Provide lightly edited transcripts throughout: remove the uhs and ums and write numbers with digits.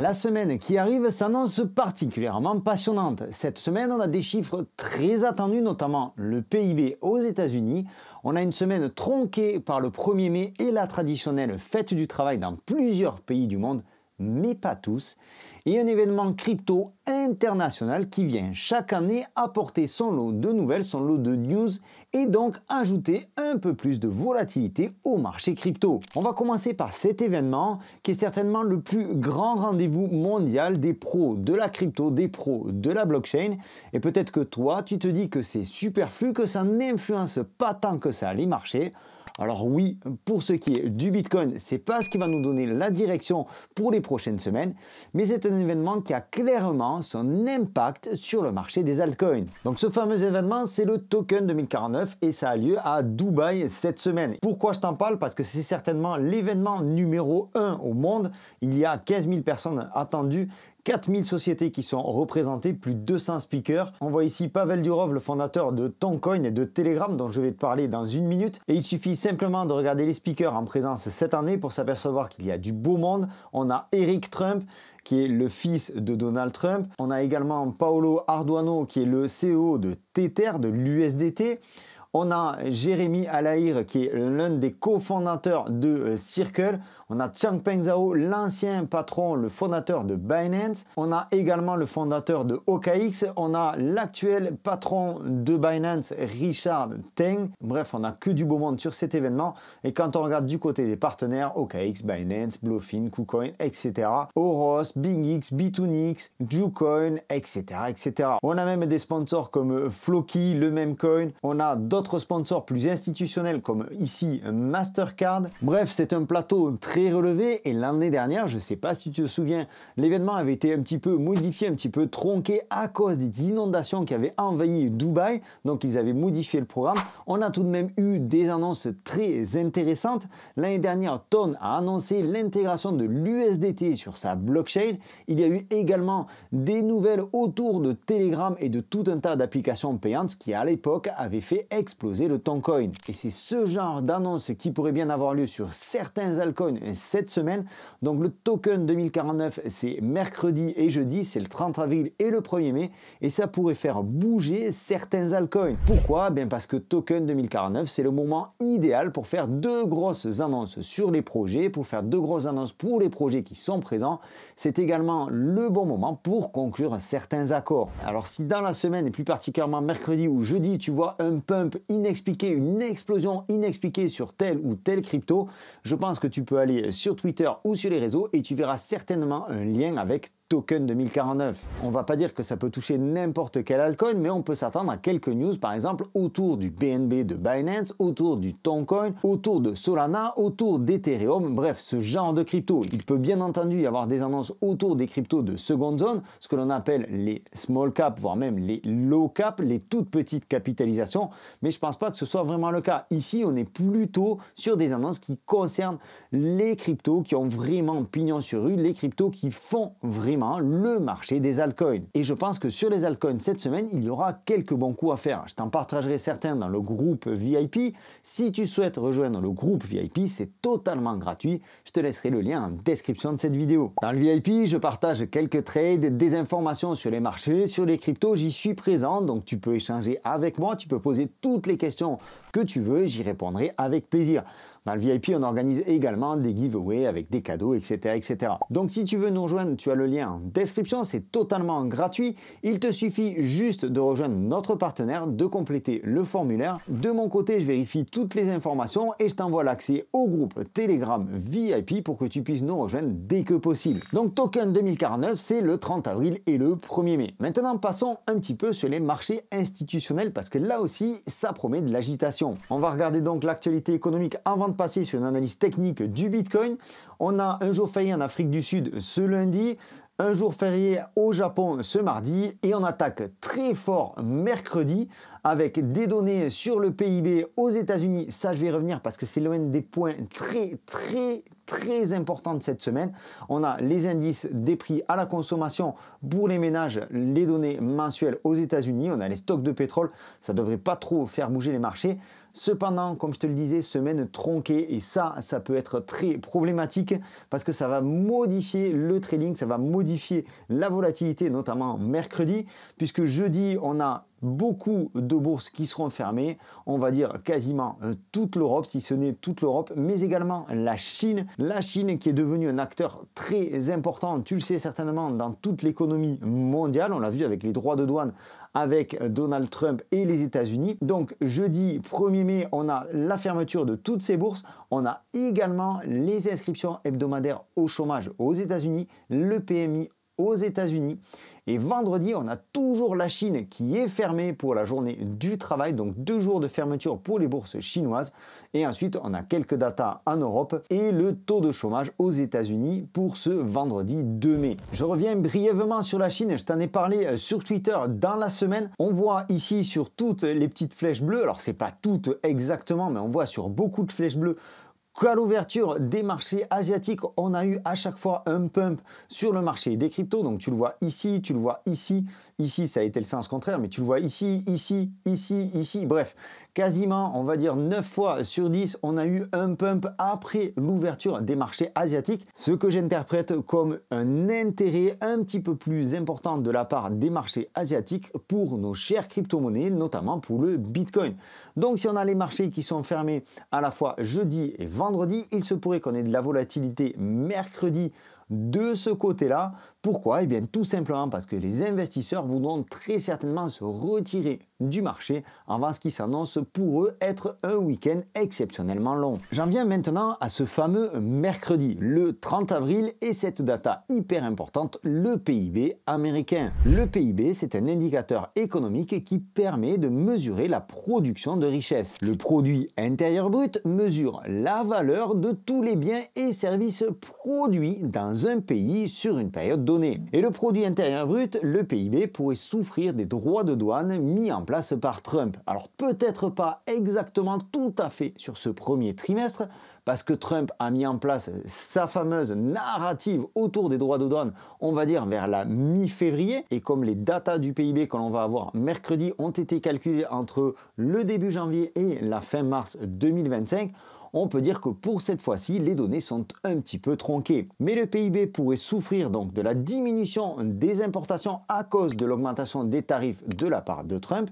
La semaine qui arrive s'annonce particulièrement passionnante. Cette semaine, on a des chiffres très attendus, notamment le PIB aux États-Unis. On a une semaine tronquée par le 1er mai et la traditionnelle fête du travail dans plusieurs pays du monde, mais pas tous. Et un événement crypto international qui vient chaque année apporter son lot de nouvelles, son lot de news et donc ajouter un peu plus de volatilité au marché crypto. On va commencer par cet événement qui est certainement le plus grand rendez-vous mondial des pros de la crypto, des pros de la blockchain. Et peut-être que toi, tu te dis que c'est superflu, que ça n'influence pas tant que ça les marchés. Alors oui, pour ce qui est du Bitcoin, c'est pas ce qui va nous donner la direction pour les prochaines semaines, mais c'est un événement qui a clairement son impact sur le marché des altcoins. Donc ce fameux événement, c'est le Token 2049 et ça a lieu à Dubaï cette semaine. Pourquoi je t'en parle? Parce que c'est certainement l'événement numéro 1 au monde. Il y a 15 000 personnes attendues. 4000 sociétés qui sont représentées, plus de 200 speakers. On voit ici Pavel Durov, le fondateur de Toncoin et de Telegram, dont je vais te parler dans une minute. Et il suffit simplement de regarder les speakers en présence cette année pour s'apercevoir qu'il y a du beau monde. On a Eric Trump, qui est le fils de Donald Trump. On a également Paolo Arduano, qui est le CEO de Tether, de l'USDT. On a Jérémy Alaïr qui est l'un des cofondateurs de Circle. On a Changpeng Zhao, l'ancien patron, le fondateur de Binance. On a également le fondateur de OKX. On a l'actuel patron de Binance, Richard Teng. Bref, on n'a que du beau monde sur cet événement. Et quand on regarde du côté des partenaires, OKX, Binance, Bluefin, KuCoin, etc. Oros, BingX, B2Nix, Jucoin, etc., etc. On a même des sponsors comme Floki, le Memecoin. On a d'autres sponsors plus institutionnels comme ici Mastercard. Bref, c'est un plateau très relevé et l'année dernière, je ne sais pas si tu te souviens, l'événement avait été un petit peu modifié, un petit peu tronqué à cause des inondations qui avaient envahi Dubaï. Donc ils avaient modifié le programme. On a tout de même eu des annonces très intéressantes. L'année dernière, Ton a annoncé l'intégration de l'USDT sur sa blockchain. Il y a eu également des nouvelles autour de Telegram et de tout un tas d'applications payantes qui à l'époque avaient fait exploser le Toncoin. Et c'est ce genre d'annonce qui pourrait bien avoir lieu sur certains altcoins cette semaine. Donc le Token 2049, c'est mercredi et jeudi, c'est le 30 avril et le 1er mai. Et ça pourrait faire bouger certains altcoins. Pourquoi? Bien parce que Token 2049, c'est le moment idéal pour faire de grosses annonces sur les projets, pour faire de grosses annonces pour les projets qui sont présents. C'est également le bon moment pour conclure certains accords. Alors si dans la semaine, et plus particulièrement mercredi ou jeudi, tu vois un pump inexpliqué, une explosion inexpliquée sur tel ou tel crypto, je pense que tu peux aller sur Twitter ou sur les réseaux et tu verras certainement un lien avec Token 2049. On va pas dire que ça peut toucher n'importe quel altcoin, mais on peut s'attendre à quelques news, par exemple autour du BNB de Binance, autour du Toncoin, autour de Solana, autour d'Ethereum, bref, ce genre de crypto. Il peut bien entendu y avoir des annonces autour des cryptos de seconde zone, ce que l'on appelle les small cap, voire même les low cap, les toutes petites capitalisations, mais je pense pas que ce soit vraiment le cas. Ici, on est plutôt sur des annonces qui concernent les cryptos qui ont vraiment pignon sur rue, les cryptos qui font vraiment le marché des altcoins. Et je pense que sur les altcoins cette semaine, il y aura quelques bons coups à faire. Je t'en partagerai certains dans le groupe VIP. Si tu souhaites rejoindre le groupe VIP, c'est totalement gratuit. Je te laisserai le lien en description de cette vidéo. Dans le VIP, je partage quelques trades, des informations sur les marchés, sur les cryptos. J'y suis présent, donc tu peux échanger avec moi, tu peux poser toutes les questions que tu veux, j'y répondrai avec plaisir. Dans le VIP, on organise également des giveaways avec des cadeaux, etc., etc. Donc si tu veux nous rejoindre, tu as le lien en description, c'est totalement gratuit. Il te suffit juste de rejoindre notre partenaire, de compléter le formulaire. De mon côté, je vérifie toutes les informations et je t'envoie l'accès au groupe Telegram VIP pour que tu puisses nous rejoindre dès que possible. Donc Token 2049, c'est le 30 avril et le 1er mai. Maintenant, passons un petit peu sur les marchés institutionnels parce que là aussi, ça promet de l'agitation. On va regarder donc l'actualité économique avant de passer sur une analyse technique du Bitcoin. On a un jour férié en Afrique du Sud ce lundi, un jour férié au Japon ce mardi et on attaque très fort mercredi avec des données sur le PIB aux États-Unis. Ça, je vais y revenir parce que c'est l'un des points très très importantes cette semaine. On a les indices des prix à la consommation pour les ménages, les données mensuelles aux États-Unis. On a les stocks de pétrole. Ça ne devrait pas trop faire bouger les marchés. Cependant, comme je te le disais, semaine tronquée et ça peut être très problématique parce que ça va modifier le trading, ça va modifier la volatilité, notamment mercredi, puisque jeudi, on a beaucoup de bourses qui seront fermées, on va dire quasiment toute l'Europe, si ce n'est toute l'Europe, mais également la Chine. La Chine qui est devenue un acteur très important, tu le sais certainement, dans toute l'économie mondiale. On l'a vu avec les droits de douane avec Donald Trump et les États-Unis. Donc jeudi 1er mai, on a la fermeture de toutes ces bourses. On a également les inscriptions hebdomadaires au chômage aux États-Unis, le PMI aux États-Unis. Et vendredi, on a toujours la Chine qui est fermée pour la journée du travail, donc 2 jours de fermeture pour les bourses chinoises. Et ensuite, on a quelques datas en Europe et le taux de chômage aux États-Unis pour ce vendredi 2 mai. Je reviens brièvement sur la Chine, je t'en ai parlé sur Twitter dans la semaine. On voit ici sur toutes les petites flèches bleues, alors c'est pas toutes exactement, mais on voit sur beaucoup de flèches bleues qu'à l'ouverture des marchés asiatiques, on a eu à chaque fois un pump sur le marché des cryptos. Donc tu le vois ici, tu le vois ici. Ici, ça a été le sens contraire, mais tu le vois ici, ici, ici, ici. Bref, quasiment, on va dire 9 fois sur 10, on a eu un pump après l'ouverture des marchés asiatiques. Ce que j'interprète comme un intérêt un petit peu plus important de la part des marchés asiatiques pour nos chères crypto-monnaies, notamment pour le Bitcoin. Donc si on a les marchés qui sont fermés à la fois jeudi et vendredi, il se pourrait qu'on ait de la volatilité mercredi de ce côté-là. Pourquoi? Eh bien tout simplement parce que les investisseurs voudront très certainement se retirer du marché avant ce qui s'annonce pour eux être un week-end exceptionnellement long. J'en viens maintenant à ce fameux mercredi, le 30 avril, et cette data hyper importante, le PIB américain. Le PIB, c'est un indicateur économique qui permet de mesurer la production de richesse. Le produit intérieur brut mesure la valeur de tous les biens et services produits dans un pays sur une période donnée. Et le produit intérieur brut, le PIB, pourrait souffrir des droits de douane mis en place par Trump. Alors peut-être pas exactement tout à fait sur ce premier trimestre, parce que Trump a mis en place sa fameuse narrative autour des droits de douane, on va dire vers la mi-février, et comme les datas du PIB que l'on va avoir mercredi ont été calculées entre le début janvier et la fin mars 2025, on peut dire que pour cette fois-ci, les données sont un petit peu tronquées. Mais le PIB pourrait souffrir donc de la diminution des importations à cause de l'augmentation des tarifs de la part de Trump.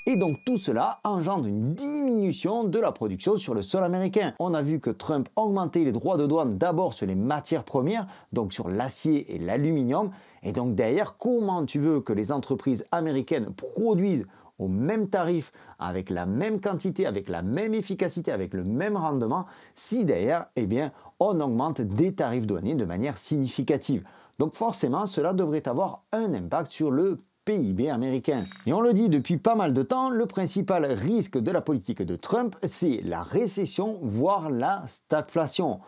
Et donc tout cela engendre une diminution de la production sur le sol américain. On a vu que Trump augmentait les droits de douane d'abord sur les matières premières, donc sur l'acier et l'aluminium. Et donc derrière, comment tu veux que les entreprises américaines produisent au même tarif, avec la même quantité, avec la même efficacité, avec le même rendement, si derrière, eh bien, on augmente des tarifs douaniers de manière significative. Donc forcément, cela devrait avoir un impact sur le PIB américain. Et on le dit depuis pas mal de temps, le principal risque de la politique de Trump, c'est la récession, voire la stagflation.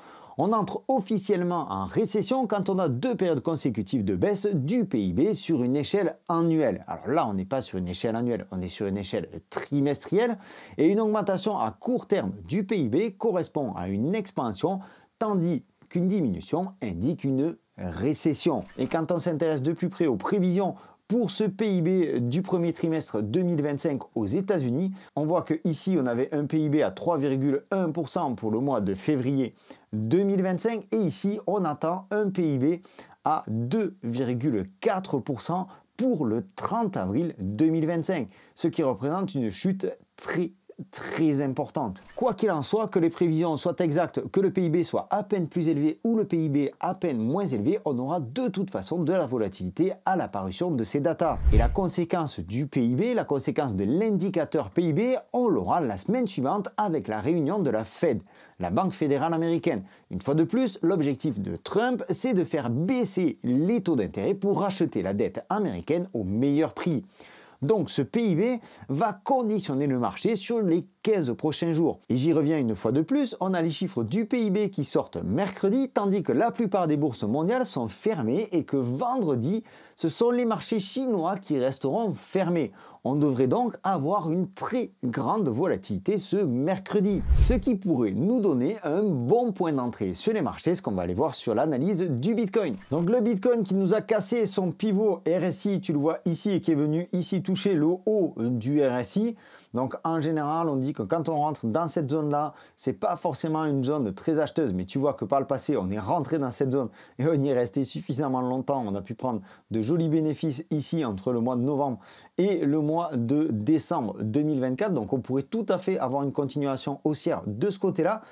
On entre officiellement en récession quand on a 2 périodes consécutives de baisse du PIB sur une échelle annuelle. Alors là, on n'est pas sur une échelle annuelle, on est sur une échelle trimestrielle. Et une augmentation à court terme du PIB correspond à une expansion, tandis qu'une diminution indique une récession. Et quand on s'intéresse de plus près aux prévisions pour ce PIB du premier trimestre 2025 aux États-Unis, on voit que ici on avait un PIB à 3,1% pour le mois de février 2025 et ici on attend un PIB à 2,4% pour le 30 avril 2025, ce qui représente une chute très importante. Quoi qu'il en soit, que les prévisions soient exactes, que le PIB soit à peine plus élevé ou le PIB à peine moins élevé, on aura de toute façon de la volatilité à l'apparition de ces datas. Et la conséquence du PIB, la conséquence de l'indicateur PIB, on l'aura la semaine suivante avec la réunion de la Fed, la Banque fédérale américaine. Une fois de plus, l'objectif de Trump, c'est de faire baisser les taux d'intérêt pour racheter la dette américaine au meilleur prix. Donc ce PIB va conditionner le marché sur les 15 prochains jours. Et j'y reviens une fois de plus, on a les chiffres du PIB qui sortent mercredi, tandis que la plupart des bourses mondiales sont fermées et que vendredi, ce sont les marchés chinois qui resteront fermés. On devrait donc avoir une très grande volatilité ce mercredi, ce qui pourrait nous donner un bon point d'entrée sur les marchés, ce qu'on va aller voir sur l'analyse du Bitcoin. Donc le Bitcoin qui nous a cassé son pivot RSI, tu le vois ici, et qui est venu ici toucher le haut du RSI. Donc en général, on dit que quand on rentre dans cette zone-là, c'est pas forcément une zone très acheteuse, mais tu vois que par le passé, on est rentré dans cette zone et on y est resté suffisamment longtemps. On a pu prendre de jolis bénéfices ici entre le mois de novembre et le mois de décembre 2024. Donc on pourrait tout à fait avoir une continuation haussière de ce côté-là.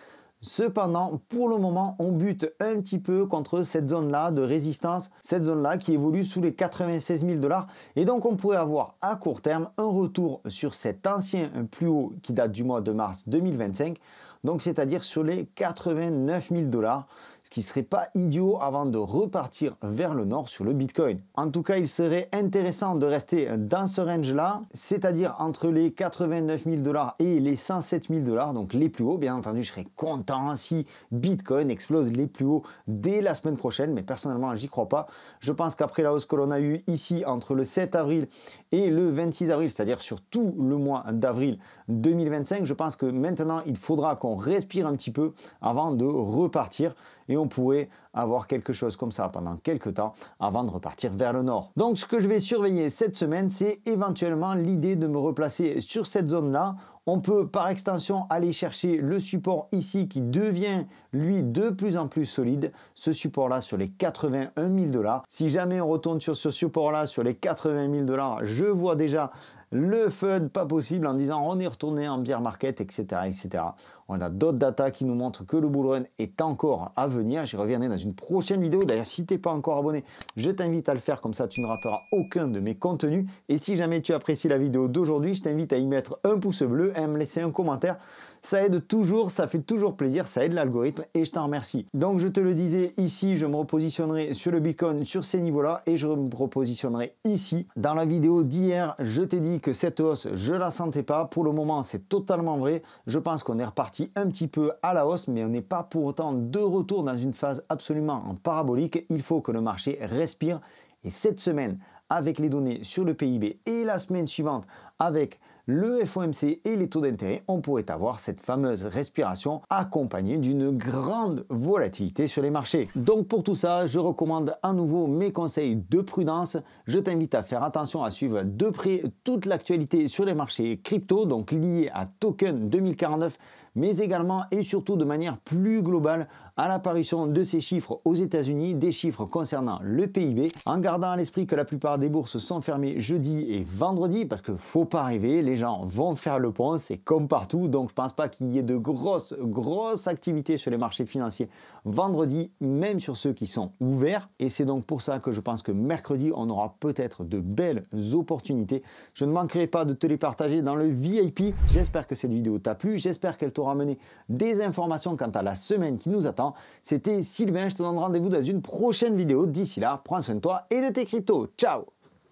Cependant, pour le moment, on bute un petit peu contre cette zone-là de résistance, cette zone-là qui évolue sous les 96 000 $. Et donc, on pourrait avoir à court terme un retour sur cet ancien plus haut qui date du mois de mars 2025, donc c'est-à-dire sur les 89 000 $, ce qui ne serait pas idiot avant de repartir vers le nord sur le Bitcoin. En tout cas, il serait intéressant de rester dans ce range-là, c'est-à-dire entre les 89 000 $ et les 107 000 $, donc les plus hauts. Bien entendu, je serais content si Bitcoin explose les plus hauts dès la semaine prochaine, mais personnellement, j'y crois pas. Je pense qu'après la hausse que l'on a eue ici entre le 7 avril et le 26 avril, c'est-à-dire sur tout le mois d'avril 2025, je pense que maintenant, il faudra qu'on respire un petit peu avant de repartir et on pourrait avoir quelque chose comme ça pendant quelques temps avant de repartir vers le nord. Donc ce que je vais surveiller cette semaine, c'est éventuellement l'idée de me replacer sur cette zone-là. On peut par extension aller chercher le support ici qui devient lui de plus en plus solide. Ce support-là sur les 81 000 $. Si jamais on retourne sur ce support-là sur les 80 000 $, je vois déjà le FUD pas possible en disant on est retourné en bear market, etc. etc. On a d'autres datas qui nous montrent que le bull run est encore à venir. J'y reviendrai dans une prochaine vidéo. D'ailleurs, si tu n'es pas encore abonné, je t'invite à le faire, comme ça tu ne rateras aucun de mes contenus. Et si jamais tu apprécies la vidéo d'aujourd'hui, je t'invite à y mettre un pouce bleu et à me laisser un commentaire. Ça aide toujours, ça fait toujours plaisir, ça aide l'algorithme et je t'en remercie. Donc je te le disais, ici je me repositionnerai sur le Bitcoin sur ces niveaux-là et je me repositionnerai ici. Dans la vidéo d'hier, je t'ai dit que cette hausse, je la sentais pas. Pour le moment, c'est totalement vrai. Je pense qu'on est reparti un petit peu à la hausse, mais on n'est pas pour autant de retour dans une phase absolument parabolique. Il faut que le marché respire. Et cette semaine, avec les données sur le PIB et la semaine suivante avec le FOMC et les taux d'intérêt, on pourrait avoir cette fameuse respiration accompagnée d'une grande volatilité sur les marchés. Donc pour tout ça, je recommande à nouveau mes conseils de prudence. Je t'invite à faire attention à suivre de près toute l'actualité sur les marchés crypto, donc liée à Token 2049, mais également et surtout de manière plus globale à l'apparition de ces chiffres aux États-Unis, des chiffres concernant le PIB, en gardant à l'esprit que la plupart des bourses sont fermées jeudi et vendredi, parce que faut pas rêver, les gens vont faire le pont, c'est comme partout, donc je pense pas qu'il y ait de grosses activités sur les marchés financiers vendredi, même sur ceux qui sont ouverts, et c'est donc pour ça que je pense que mercredi, on aura peut-être de belles opportunités. Je ne manquerai pas de te les partager dans le VIP. J'espère que cette vidéo t'a plu, j'espère qu'elle t'aura amené des informations quant à la semaine qui nous attend. C'était Sylvain, je te donne rendez-vous dans une prochaine vidéo. D'ici là, prends soin de toi et de tes cryptos. Ciao!